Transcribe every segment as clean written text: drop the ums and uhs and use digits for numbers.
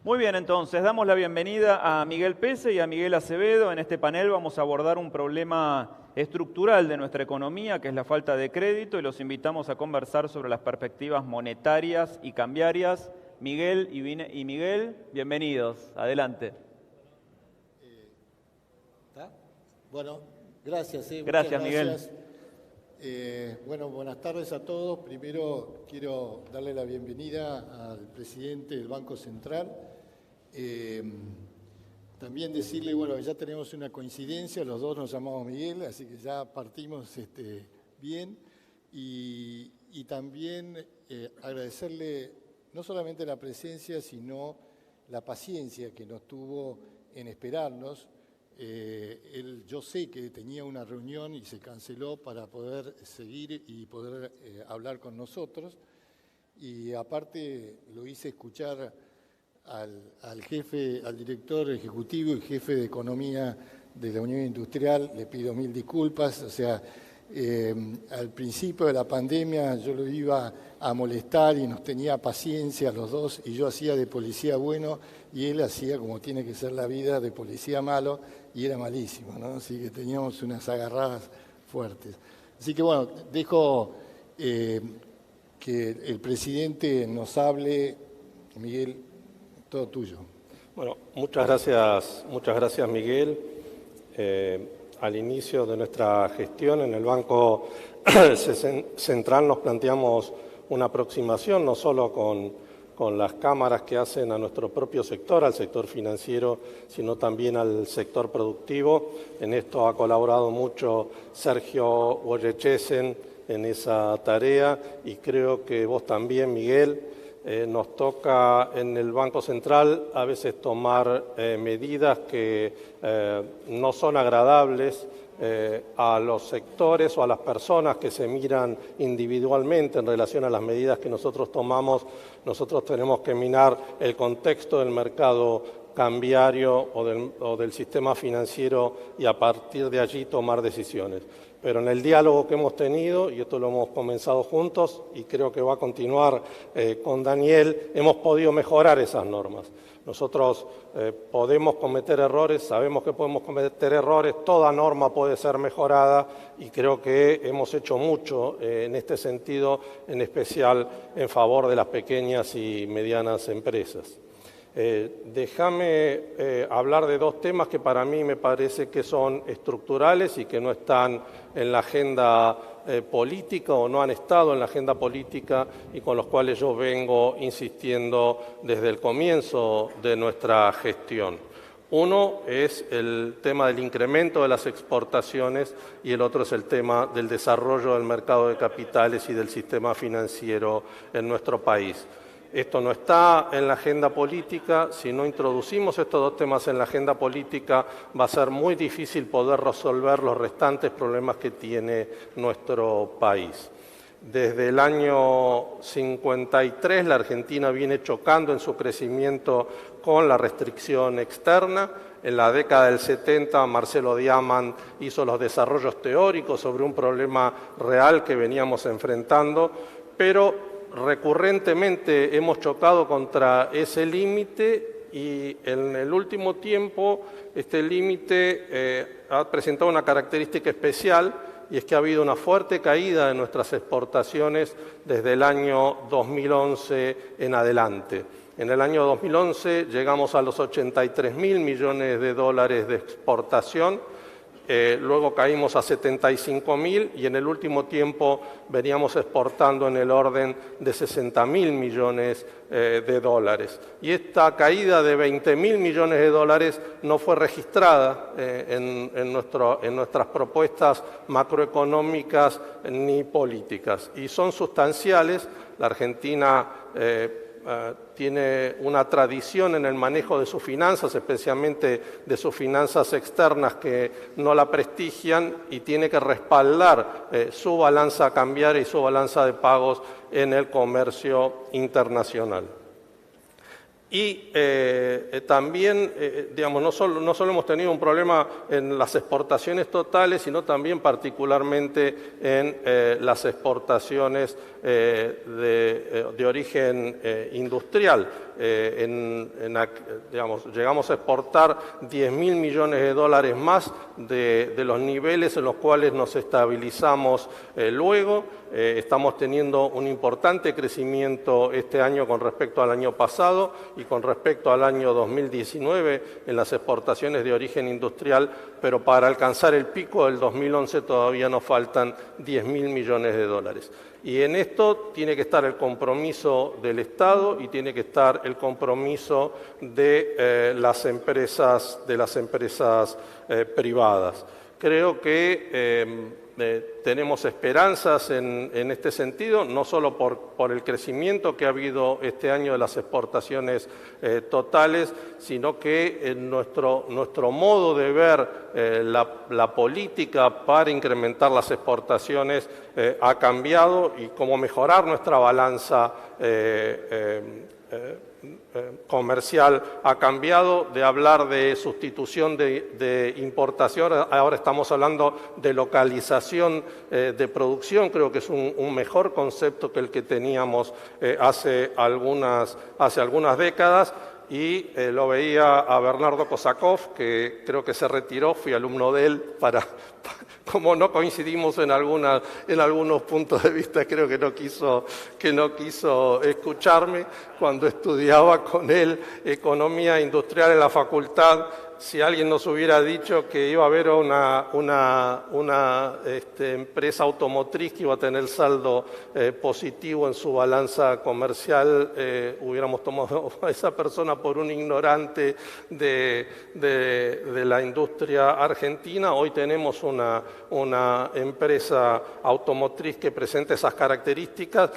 Muy bien, entonces, damos la bienvenida a Miguel Pese y a Miguel Acevedo. En este panel vamos a abordar un problema estructural de nuestra economía, que es la falta de crédito, y los invitamos a conversar sobre las perspectivas monetarias y cambiarias. Miguel y Miguel, bienvenidos. Adelante. Bueno, gracias. Gracias, Miguel. Bueno, buenas tardes a todos. Primero quiero darle la bienvenida al presidente del Banco Central. También decirle, bueno, ya tenemos una coincidencia, los dos nos llamamos Miguel, así que ya partimos bien. Y también agradecerle no solamente la presencia, sino la paciencia que nos tuvo en esperarnos. Yo sé que tenía una reunión y se canceló para poder seguir y poder hablar con nosotros. Y aparte lo hice escuchar al jefe, al director ejecutivo y jefe de Economía de la Unión Industrial. Le pido mil disculpas. O sea, al principio de la pandemia yo lo iba a molestar y nos tenía paciencia los dos, y yo hacía de policía bueno y él hacía, como tiene que ser la vida, de policía malo, y era malísimo, ¿no? Así que teníamos unas agarradas fuertes. Así que bueno, dejo que el presidente nos hable. Miguel, todo tuyo. Bueno, muchas gracias Miguel. Al inicio de nuestra gestión en el Banco Central nos planteamos una aproximación no solo con las cámaras que hacen a nuestro propio sector, al sector financiero, sino también al sector productivo. En esto ha colaborado mucho Sergio Goyechesen en esa tarea, y creo que vos también, Miguel. Nos toca en el Banco Central a veces tomar medidas que no son agradables a los sectores o a las personas que se miran individualmente en relación a las medidas que nosotros tomamos. Nosotros tenemos que mirar el contexto del mercado cambiario o del sistema financiero y a partir de allí tomar decisiones. Pero en el diálogo que hemos tenido, y esto lo hemos comenzado juntos y creo que va a continuar con Daniel, hemos podido mejorar esas normas. Nosotros podemos cometer errores, sabemos que podemos cometer errores, toda norma puede ser mejorada, y creo que hemos hecho mucho en este sentido, en especial en favor de las pequeñas y medianas empresas. Déjame hablar de dos temas que para mí me parece que son estructurales y que no están en la agenda política o no han estado en la agenda política, y con los cuales yo vengo insistiendo desde el comienzo de nuestra gestión. Uno es el tema del incremento de las exportaciones y el otro es el tema del desarrollo del mercado de capitales y del sistema financiero en nuestro país. Esto no está en la agenda política. Si no introducimos estos dos temas en la agenda política, va a ser muy difícil poder resolver los restantes problemas que tiene nuestro país. Desde el año 53 la Argentina viene chocando en su crecimiento con la restricción externa. En la década del 70 Marcelo Diamant hizo los desarrollos teóricos sobre un problema real que veníamos enfrentando, pero recurrentemente hemos chocado contra ese límite, y en el último tiempo este límite ha presentado una característica especial, y es que ha habido una fuerte caída de nuestras exportaciones desde el año 2011 en adelante. En el año 2011 llegamos a los 83.000 millones de dólares de exportación. Luego caímos a 75.000 y en el último tiempo veníamos exportando en el orden de 60.000 millones de dólares. Y esta caída de 20.000 millones de dólares no fue registrada en nuestras propuestas macroeconómicas ni políticas, y son sustanciales. La Argentina tiene una tradición en el manejo de sus finanzas, especialmente de sus finanzas externas, que no la prestigian, y tiene que respaldar su balanza cambiaria y su balanza de pagos en el comercio internacional. Y también, digamos, no solo hemos tenido un problema en las exportaciones totales, sino también particularmente en las exportaciones de origen industrial. Digamos, llegamos a exportar 10.000 millones de dólares más de los niveles en los cuales nos estabilizamos luego. Estamos teniendo un importante crecimiento este año con respecto al año pasado y con respecto al año 2019 en las exportaciones de origen industrial, pero para alcanzar el pico del 2011 todavía nos faltan 10.000 millones de dólares. Y en esto tiene que estar el compromiso del Estado y tiene que estar el compromiso de las empresas privadas. Creo que tenemos esperanzas en este sentido, no solo por el crecimiento que ha habido este año de las exportaciones totales, sino que nuestro modo de ver la política para incrementar las exportaciones ha cambiado y cómo mejorar nuestra balanza comercial ha cambiado. De hablar de sustitución de importación, ahora estamos hablando de localización de producción. Creo que es un mejor concepto que el que teníamos hace algunas décadas. Y lo veía a Bernardo Kosakov, que creo que se retiró, fui alumno de él, como no coincidimos en algunos puntos de vista, creo que no quiso escucharme. Cuando estudiaba con él economía industrial en la facultad, si alguien nos hubiera dicho que iba a haber una empresa automotriz que iba a tener saldo positivo en su balanza comercial, hubiéramos tomado a esa persona por un ignorante de la industria argentina. Hoy tenemos una empresa automotriz que presenta esas características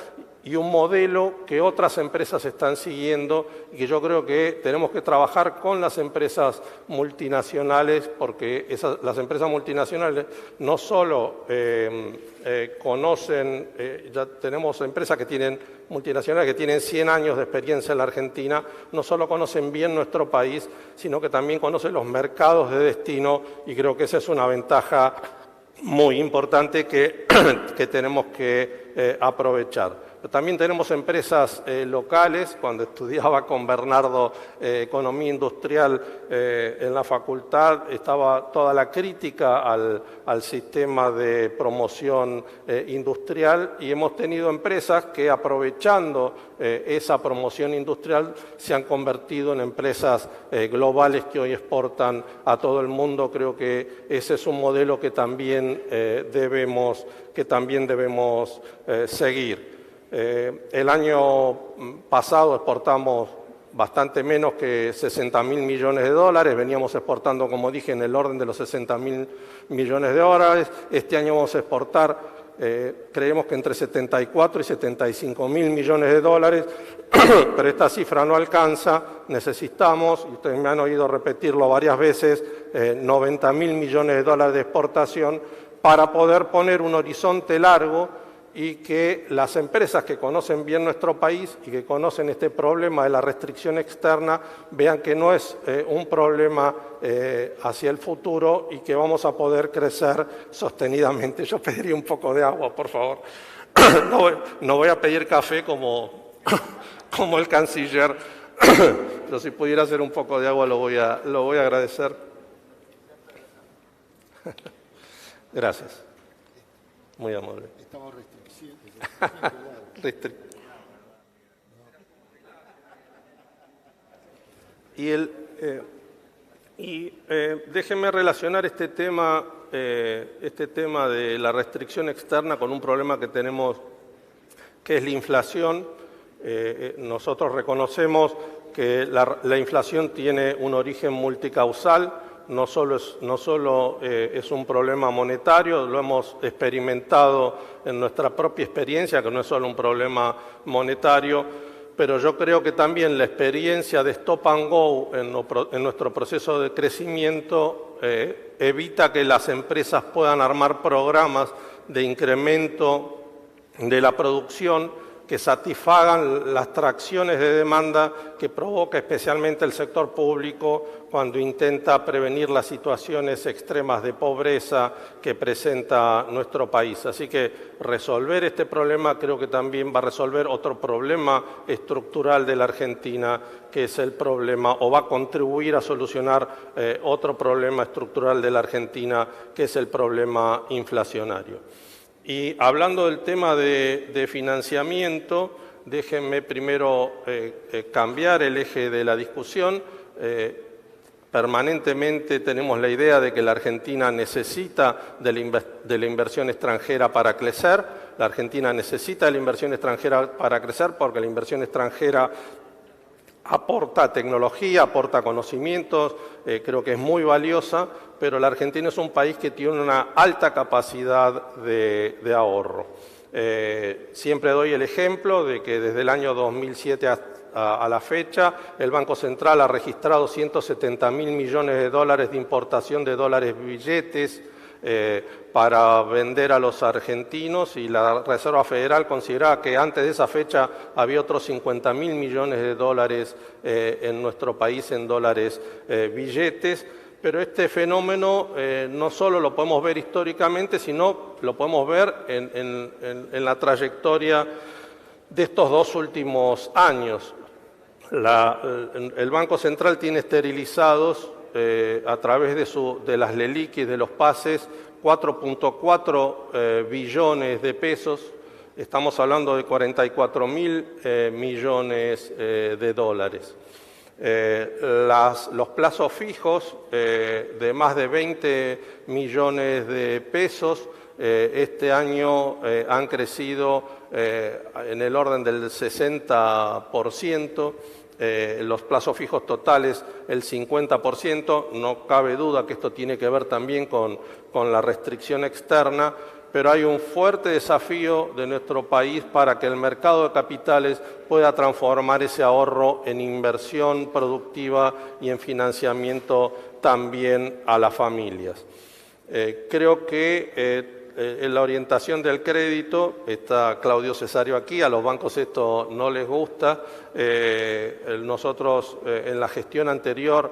y un modelo que otras empresas están siguiendo y que yo creo que tenemos que trabajar con las empresas multinacionales, porque las empresas multinacionales no solo conocen, ya tenemos empresas multinacionales que tienen 100 años de experiencia en la Argentina, no solo conocen bien nuestro país, sino que también conocen los mercados de destino, y creo que esa es una ventaja muy importante que tenemos que aprovechar. También tenemos empresas locales. Cuando estudiaba con Bernardo Economía Industrial en la facultad, estaba toda la crítica al sistema de promoción industrial, y hemos tenido empresas que, aprovechando esa promoción industrial, se han convertido en empresas globales que hoy exportan a todo el mundo. Creo que ese es un modelo que también debemos seguir. El año pasado exportamos bastante menos que 60.000 millones de dólares, veníamos exportando, como dije, en el orden de los 60.000 millones de dólares. Este año vamos a exportar, creemos que entre 74 y 75.000 millones de dólares, pero esta cifra no alcanza. Necesitamos, y ustedes me han oído repetirlo varias veces, 90.000 millones de dólares de exportación para poder poner un horizonte largo y que las empresas que conocen bien nuestro país y que conocen este problema de la restricción externa vean que no es un problema hacia el futuro y que vamos a poder crecer sostenidamente. Yo pediría un poco de agua, por favor. No voy a pedir café como el canciller. Pero si pudiera hacer un poco de agua lo voy a agradecer. Gracias. Muy amable. Estamos déjenme relacionar este tema de la restricción externa con un problema que tenemos, que es la inflación. Nosotros reconocemos que la inflación tiene un origen multicausal. No solo es un problema monetario, lo hemos experimentado en nuestra propia experiencia, que no es solo un problema monetario, pero yo creo que también la experiencia de Stop and Go en nuestro proceso de crecimiento evita que las empresas puedan armar programas de incremento de la producción que satisfagan las tracciones de demanda que provoca especialmente el sector público cuando intenta prevenir las situaciones extremas de pobreza que presenta nuestro país. Así que resolver este problema creo que también va a resolver otro problema estructural de la Argentina, que es el problema, o va a contribuir a solucionar otro problema estructural de la Argentina, que es el problema inflacionario. Y hablando del tema de financiamiento, déjenme primero cambiar el eje de la discusión. Permanentemente tenemos la idea de que la Argentina necesita de la inversión extranjera para crecer. La Argentina necesita de la inversión extranjera para crecer porque la inversión extranjera aporta tecnología, aporta conocimientos, creo que es muy valiosa, pero la Argentina es un país que tiene una alta capacidad de ahorro. Siempre doy el ejemplo de que desde el año 2007 a la fecha, el Banco Central ha registrado 170.000 millones de dólares de importación de dólares billetes para vender a los argentinos, y la Reserva Federal consideraba que antes de esa fecha había otros 50.000 millones de dólares en nuestro país en dólares billetes. Pero este fenómeno no solo lo podemos ver históricamente, sino lo podemos ver en la trayectoria de estos 2 últimos años. El Banco Central tiene esterilizados a través de las LELIQ y de los pases 4.4 billones de pesos. Estamos hablando de 44.000 millones de dólares. Los plazos fijos de más de 20 millones de pesos este año han crecido en el orden del 60%, los plazos fijos totales el 50%, no cabe duda que esto tiene que ver también con la restricción externa, pero hay un fuerte desafío de nuestro país para que el mercado de capitales pueda transformar ese ahorro en inversión productiva y en financiamiento también a las familias. Creo que en la orientación del crédito, está Claudio Cesario aquí, a los bancos esto no les gusta. Nosotros en la gestión anterior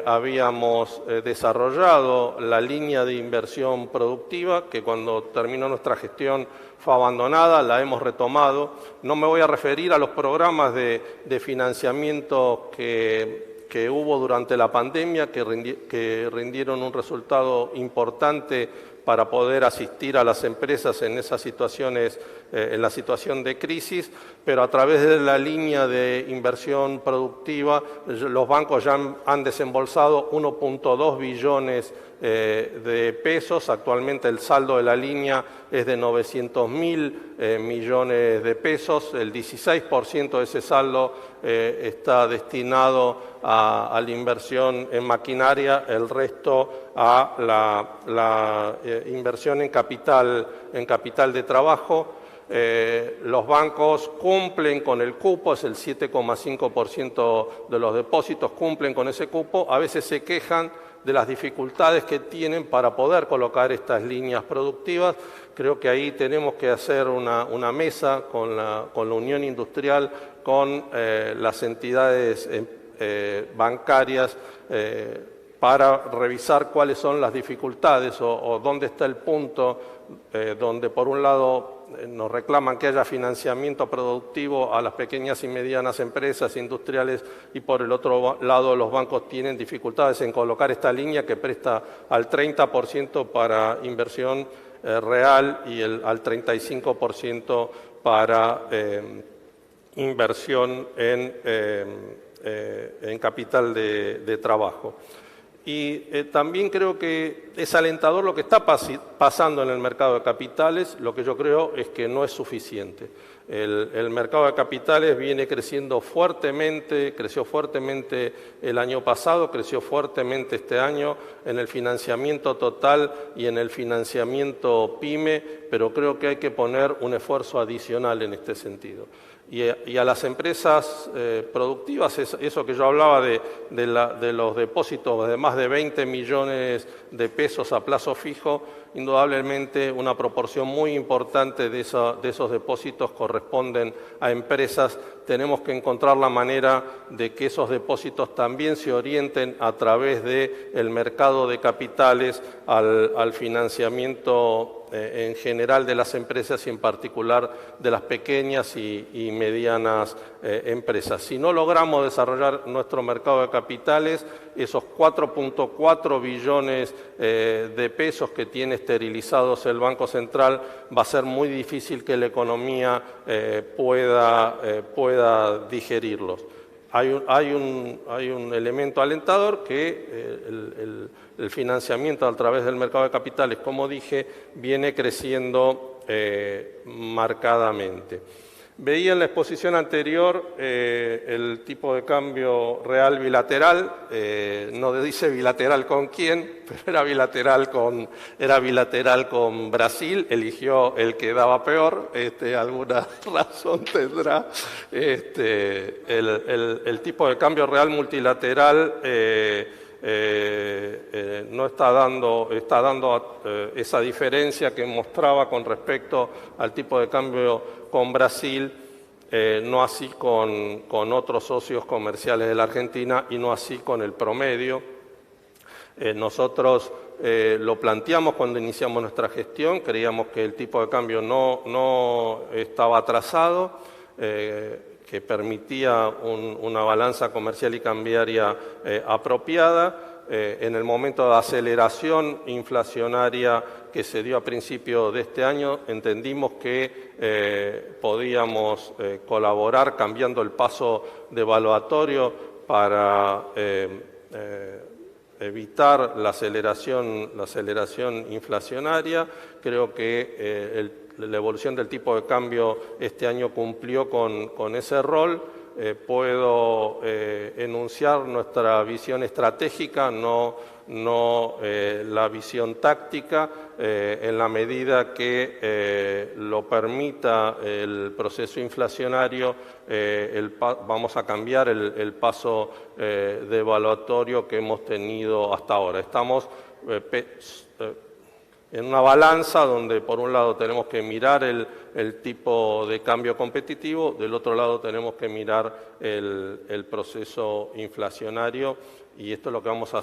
habíamos desarrollado la línea de inversión productiva, que cuando terminó nuestra gestión fue abandonada, la hemos retomado. No me voy a referir a los programas de financiamiento que hubo durante la pandemia, que rindieron un resultado importante para poder asistir a las empresas en esas situaciones, en la situación de crisis, pero a través de la línea de inversión productiva, los bancos ya han desembolsado 1.2 billones de pesos. Actualmente el saldo de la línea es de 900.000 millones de pesos. El 16% de ese saldo está destinado a la inversión en maquinaria, el resto a la inversión en capital de trabajo. Los bancos cumplen con el cupo, es el 7,5% de los depósitos, cumplen con ese cupo. A veces se quejan de las dificultades que tienen para poder colocar estas líneas productivas. Creo que ahí tenemos que hacer una mesa con la Unión Industrial, con las entidades bancarias, para revisar cuáles son las dificultades o dónde está el punto donde por un lado nos reclaman que haya financiamiento productivo a las pequeñas y medianas empresas industriales, y por el otro lado los bancos tienen dificultades en colocar esta línea que presta al 30% para inversión real y al 35% para inversión en capital de trabajo. Y también creo que es alentador lo que está pasando en el mercado de capitales. Lo que yo creo es que no es suficiente. El mercado de capitales viene creciendo fuertemente, creció fuertemente el año pasado, creció fuertemente este año en el financiamiento total y en el financiamiento PYME, pero creo que hay que poner un esfuerzo adicional en este sentido. Y a las empresas productivas, eso que yo hablaba de los depósitos de más de 20 millones de pesos a plazo fijo, indudablemente una proporción muy importante de esos depósitos corresponden a empresas. Tenemos que encontrar la manera de que esos depósitos también se orienten a través del mercado de capitales al financiamiento en general de las empresas y en particular de las pequeñas y medianas empresas. Si no logramos desarrollar nuestro mercado de capitales, esos 4.4 billones de pesos que tiene esterilizados el Banco Central, va a ser muy difícil que la economía pueda digerirlos. Hay un elemento alentador que el financiamiento a través del mercado de capitales, como dije, viene creciendo marcadamente. Veía en la exposición anterior el tipo de cambio real bilateral, no dice bilateral con quién, pero era bilateral con Brasil, eligió el que daba peor, alguna razón tendrá. El tipo de cambio real multilateral no está dando esa diferencia que mostraba con respecto al tipo de cambio con Brasil, no así con otros socios comerciales de la Argentina y no así con el promedio. Nosotros lo planteamos cuando iniciamos nuestra gestión, creíamos que el tipo de cambio no estaba atrasado, que permitía una balanza comercial y cambiaria apropiada. En el momento de aceleración inflacionaria que se dio a principio de este año, entendimos que podíamos colaborar cambiando el paso devaluatorio para evitar la aceleración inflacionaria. Creo que la evolución del tipo de cambio este año cumplió con ese rol. Puedo enunciar nuestra visión estratégica, no la visión táctica, en la medida que lo permita el proceso inflacionario, vamos a cambiar el paso devaluatorio que hemos tenido hasta ahora. Estamos en una balanza donde por un lado tenemos que mirar el tipo de cambio competitivo, del otro lado tenemos que mirar el proceso inflacionario, y esto es lo que vamos a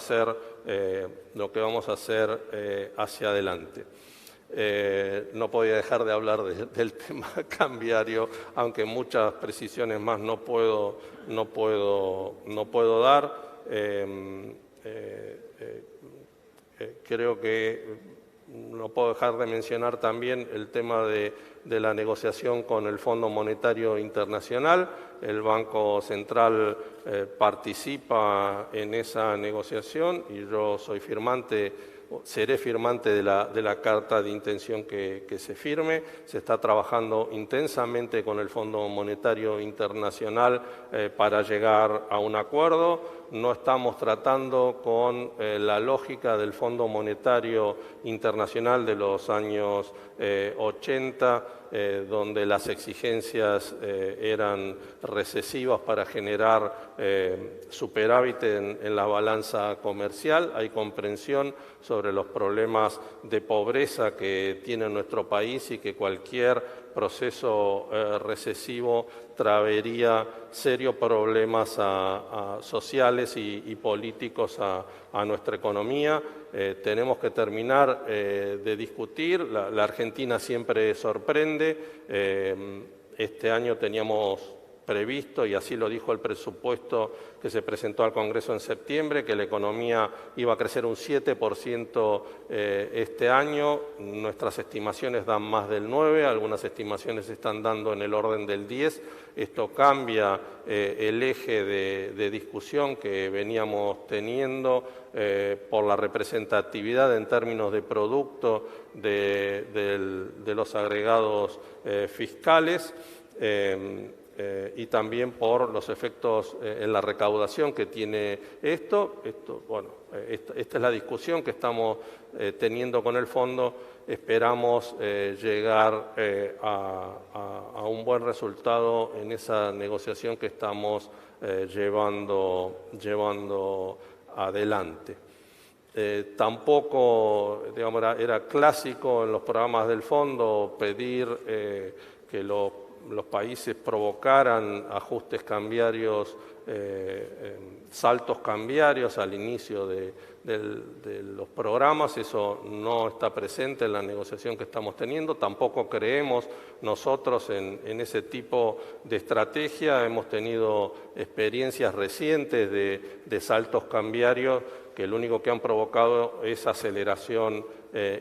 hacer, hacia adelante. No podía dejar de hablar del tema cambiario, aunque muchas precisiones más no puedo dar. Creo que no puedo dejar de mencionar también el tema de la negociación con el Fondo Monetario Internacional. El Banco Central participa en esa negociación y yo seré firmante de la carta de intención que se firme. Se está trabajando intensamente con el Fondo Monetario Internacional para llegar a un acuerdo. No estamos tratando con la lógica del Fondo Monetario Internacional de los años 80, donde las exigencias eran recesivas para generar superávit en la balanza comercial. Hay comprensión sobre los problemas de pobreza que tiene nuestro país y que cualquier proceso recesivo traería serios problemas sociales y políticos a nuestra economía. Tenemos que terminar de discutir. La Argentina siempre sorprende. Este año teníamos previsto, y así lo dijo el presupuesto que se presentó al Congreso en septiembre, que la economía iba a crecer un 7% este año. Nuestras estimaciones dan más del 9%, algunas estimaciones están dando en el orden del 10%. Esto cambia el eje de discusión que veníamos teniendo por la representatividad en términos de producto de los agregados fiscales. Y también por los efectos en la recaudación que tiene esto. Esta es la discusión que estamos teniendo con el fondo. Esperamos llegar a un buen resultado en esa negociación que estamos llevando adelante. Tampoco, digamos, era clásico en los programas del fondo pedir que los países provocaran ajustes cambiarios, saltos cambiarios al inicio de los programas. Eso no está presente en la negociación que estamos teniendo. Tampoco creemos nosotros en ese tipo de estrategia. Hemos tenido experiencias recientes de saltos cambiarios que lo único que han provocado es aceleración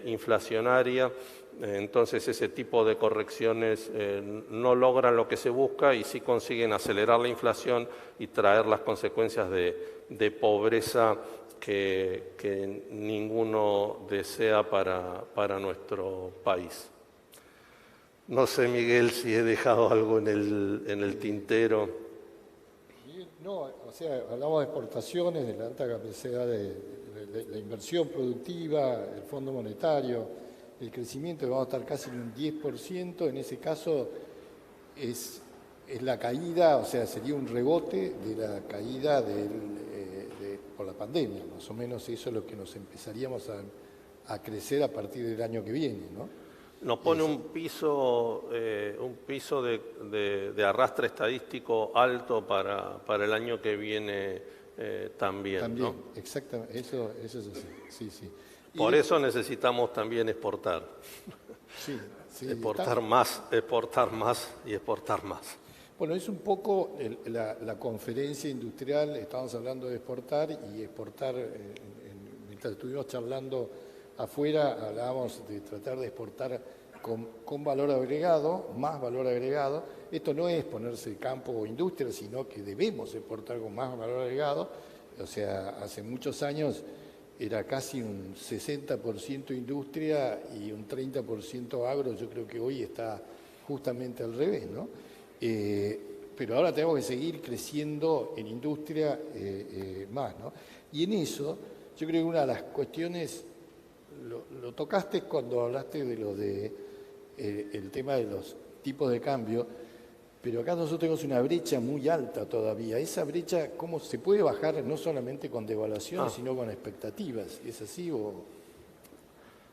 inflacionaria. Entonces ese tipo de correcciones no logran lo que se busca y sí consiguen acelerar la inflación y traer las consecuencias de pobreza que ninguno desea para nuestro país. No sé, Miguel, si he dejado algo en el tintero. No, o sea, hablamos de exportaciones, de la alta capacidad de la inversión productiva, el Fondo Monetario, el crecimiento, vamos a estar casi en un 10%, en ese caso es la caída, o sea, sería un rebote de la caída por la pandemia, más o menos eso es lo que nos empezaríamos a crecer a partir del año que viene, ¿no? Nos pone un piso de arrastre estadístico alto para el año que viene también. También, ¿no? exactamente, eso es así, sí, sí. Por eso necesitamos también exportar. Sí, sí, exportar más y exportar más. Bueno, es un poco la conferencia industrial, estábamos hablando de exportar y exportar, mientras estuvimos charlando afuera, hablábamos de tratar de exportar con valor agregado, más valor agregado. Esto no es ponerse campo o industria, sino que debemos exportar con más valor agregado. O sea, hace muchos años era casi un 60% industria y un 30% agro. Yo creo que hoy está justamente al revés, ¿no? Pero ahora tenemos que seguir creciendo en industria más, ¿no? Y en eso, yo creo que una de las cuestiones, lo tocaste cuando hablaste de el tema de los tipos de cambio, pero acá nosotros tenemos una brecha muy alta todavía. Esa brecha, ¿cómo se puede bajar? No solamente con devaluación, sino con expectativas. ¿Es así o...?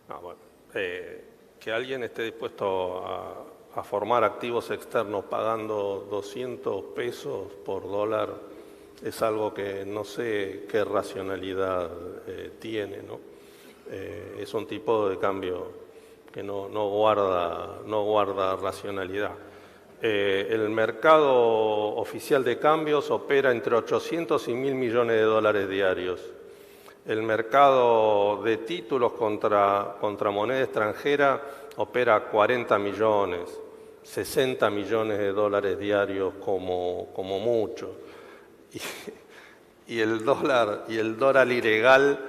No, bueno, que alguien esté dispuesto a formar activos externos pagando 200 pesos por dólar es algo que no sé qué racionalidad tiene, ¿no? Es un tipo de cambio que no guarda racionalidad. El mercado oficial de cambios opera entre 800 y 1.000 millones de dólares diarios. El mercado de títulos contra moneda extranjera opera 40 millones, 60 millones de dólares diarios como mucho. Y el dólar ilegal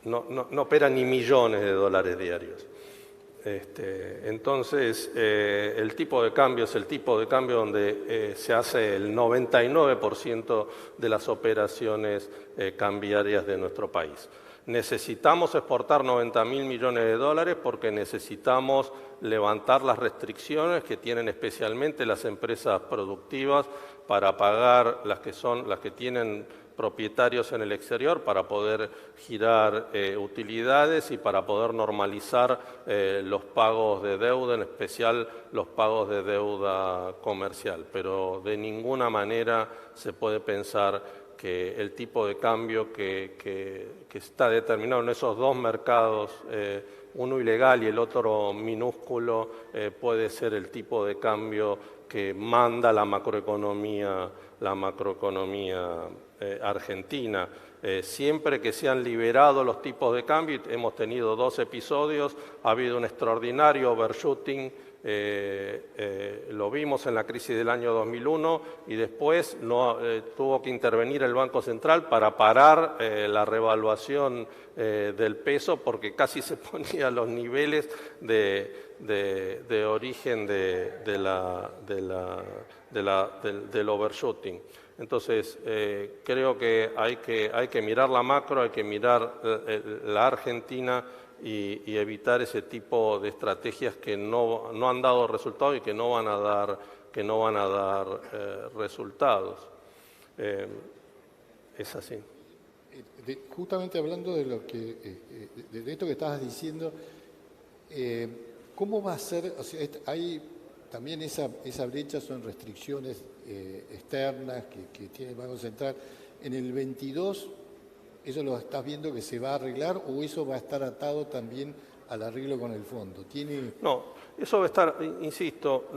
no opera ni millones de dólares diarios. Entonces, el tipo de cambio es el tipo de cambio donde se hace el 99% de las operaciones cambiarias de nuestro país. Necesitamos exportar 90.000 millones de dólares porque necesitamos levantar las restricciones que tienen especialmente las empresas productivas para pagar las que tienen propietarios en el exterior, para poder girar utilidades y para poder normalizar los pagos de deuda, en especial los pagos de deuda comercial. Pero de ninguna manera se puede pensar que el tipo de cambio que está determinado en esos dos mercados, uno ilegal y el otro minúsculo, puede ser el tipo de cambio que manda la macroeconomía argentina. Siempre que se han liberado los tipos de cambio, hemos tenido 2 episodios, ha habido un extraordinario overshooting, lo vimos en la crisis del año 2001 y después tuvo que intervenir el Banco Central para parar la revaluación del peso porque casi se ponía a los niveles de origen del overshooting. Entonces, creo que hay que mirar la macro, hay que mirar la Argentina y evitar ese tipo de estrategias que no han dado resultados y que no van a dar resultados. Es así. Justamente hablando de lo que de esto que estabas diciendo, ¿cómo va a ser? O sea, hay también esa brecha, son restricciones externas que tiene el Banco Central. En el 22, ¿eso lo estás viendo que se va a arreglar o eso va a estar atado también al arreglo con el fondo? No, eso va a estar, insisto,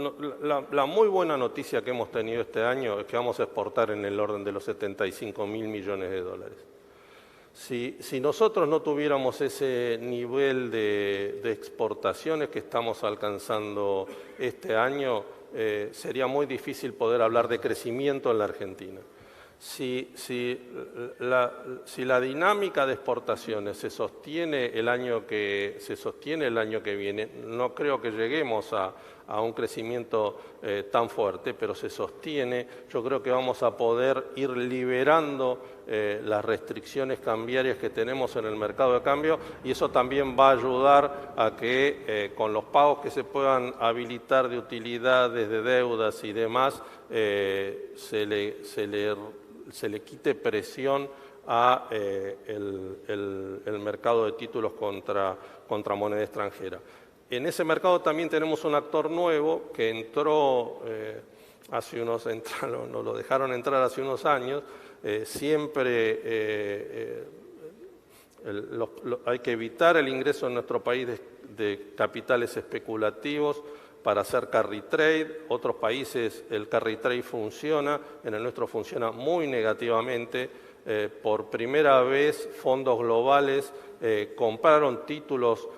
la muy buena noticia que hemos tenido este año es que vamos a exportar en el orden de los 75.000 millones de dólares. Si nosotros no tuviéramos ese nivel de exportaciones que estamos alcanzando este año, sería muy difícil poder hablar de crecimiento en la Argentina. Si la dinámica de exportaciones se sostiene el año que viene, no creo que lleguemos a un crecimiento tan fuerte, pero se sostiene, yo creo que vamos a poder ir liberando las restricciones cambiarias que tenemos en el mercado de cambio y eso también va a ayudar a que con los pagos que se puedan habilitar de utilidades, de deudas y demás, se le quite presión a el mercado de títulos contra moneda extranjera. En ese mercado también tenemos un actor nuevo que entró nos lo dejaron entrar hace unos años. Hay que evitar el ingreso en nuestro país de capitales especulativos para hacer carry trade. Otros países el carry trade funciona, en el nuestro funciona muy negativamente. Por primera vez fondos globales compraron títulos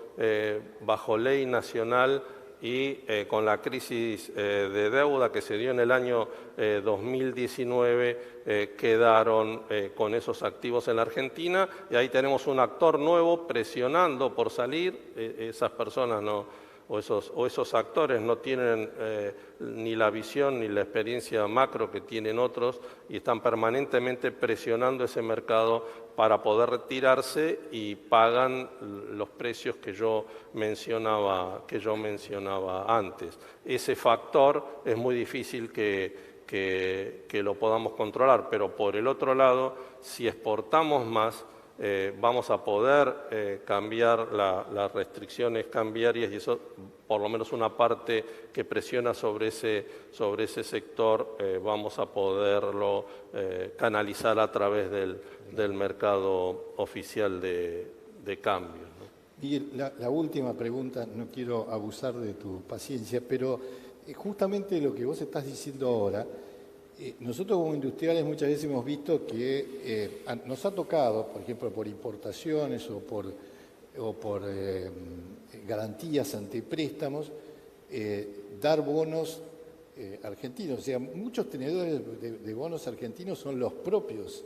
bajo ley nacional y con la crisis de deuda que se dio en el año 2019 quedaron con esos activos en la Argentina y ahí tenemos un actor nuevo presionando por salir. Esas personas o esos actores no tienen ni la visión ni la experiencia macro que tienen otros y están permanentemente presionando ese mercado para poder retirarse y pagan los precios que yo mencionaba antes. Ese factor es muy difícil que lo podamos controlar, pero por el otro lado, si exportamos más, vamos a poder cambiar las restricciones cambiarias y eso, por lo menos una parte que presiona sobre ese sector, vamos a poderlo canalizar a través del mercado oficial de cambios, ¿no? Miguel, la última pregunta, no quiero abusar de tu paciencia, pero justamente lo que vos estás diciendo ahora, nosotros como industriales muchas veces hemos visto que nos ha tocado, por ejemplo, por importaciones o por garantías ante préstamos, dar bonos argentinos. O sea, muchos tenedores de bonos argentinos son los propios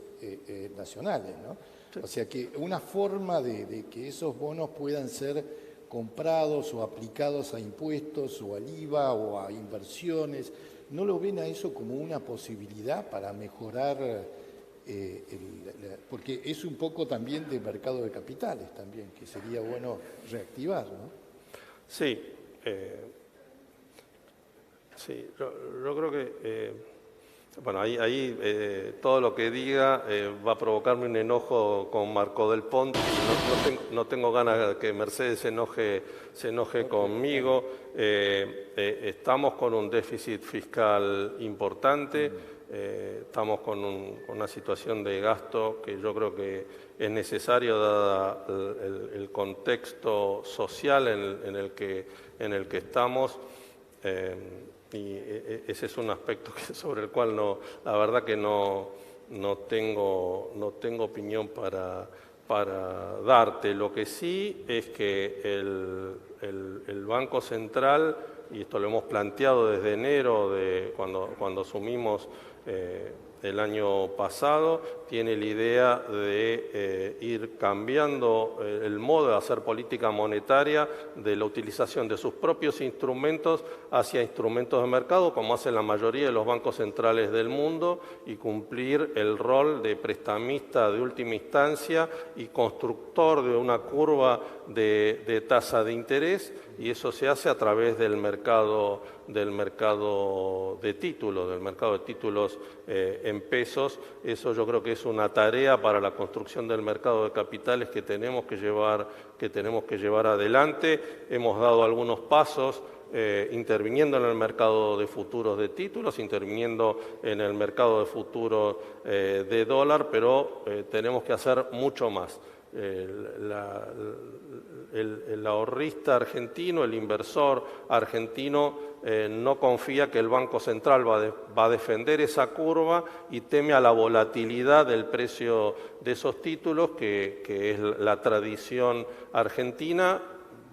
nacionales, ¿no? Sí. O sea, que una forma de que esos bonos puedan ser comprados o aplicados a impuestos o al IVA o a inversiones, ¿no lo ven a eso como una posibilidad para mejorar? Porque es un poco también de mercado de capitales también, que sería bueno reactivar, ¿no? Sí, sí, yo creo que bueno, ahí todo lo que diga va a provocarme un enojo con Marco del Ponte. No tengo ganas de que Mercedes se enoje conmigo. Estamos con un déficit fiscal importante, estamos con una situación de gasto que yo creo que es necesario dada el contexto social en el que estamos. Y ese es un aspecto sobre el cual la verdad que no tengo opinión para darte. Lo que sí es que el Banco Central, y esto lo hemos planteado desde enero, cuando asumimos el año pasado, tiene la idea de ir cambiando el modo de hacer política monetaria de la utilización de sus propios instrumentos hacia instrumentos de mercado, como hacen la mayoría de los bancos centrales del mundo, y cumplir el rol de prestamista de última instancia y constructor de una curva de tasa de interés y eso se hace a través del mercado de títulos en pesos. Eso yo creo que es una tarea para la construcción del mercado de capitales que tenemos que llevar adelante. Hemos dado algunos pasos interviniendo en el mercado de futuros de títulos, interviniendo en el mercado de futuros de dólar, pero tenemos que hacer mucho más. El ahorrista argentino, el inversor argentino no confía que el Banco Central va a defender esa curva y teme a la volatilidad del precio de esos títulos, que es la tradición argentina.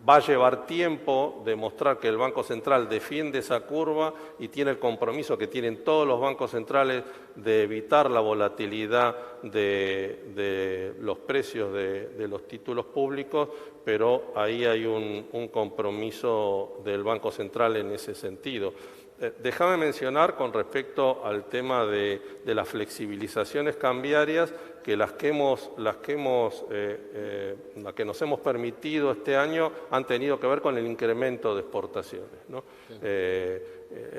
Va a llevar tiempo demostrar que el Banco Central defiende esa curva y tiene el compromiso que tienen todos los bancos centrales de evitar la volatilidad de los precios de los títulos públicos, pero ahí hay un compromiso del Banco Central en ese sentido. Déjame mencionar con respecto al tema de las flexibilizaciones cambiarias, que las que nos hemos permitido este año han tenido que ver con el incremento de exportaciones, ¿no?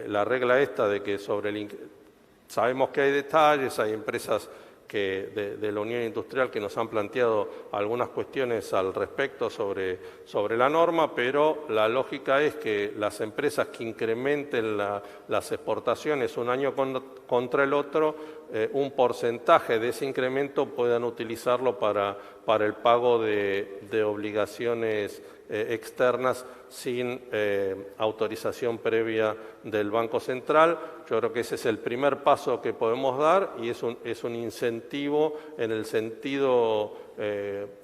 La regla esta de que sabemos que hay detalles, hay empresas de la Unión Industrial que nos han planteado algunas cuestiones al respecto sobre la norma, pero la lógica es que las empresas que incrementen las exportaciones un año contra el otro, un porcentaje de ese incremento puedan utilizarlo para el pago de obligaciones externas sin autorización previa del Banco Central. Yo creo que ese es el primer paso que podemos dar y es un incentivo en el sentido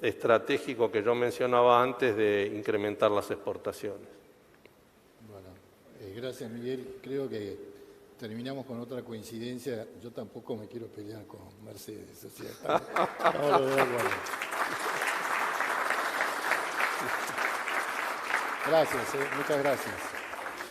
estratégico que yo mencionaba antes de incrementar las exportaciones. Bueno, gracias Miguel. Creo que terminamos con otra coincidencia. Yo tampoco me quiero pelear con Mercedes. O sea, estamos los dos de acuerdo. Gracias, muchas gracias.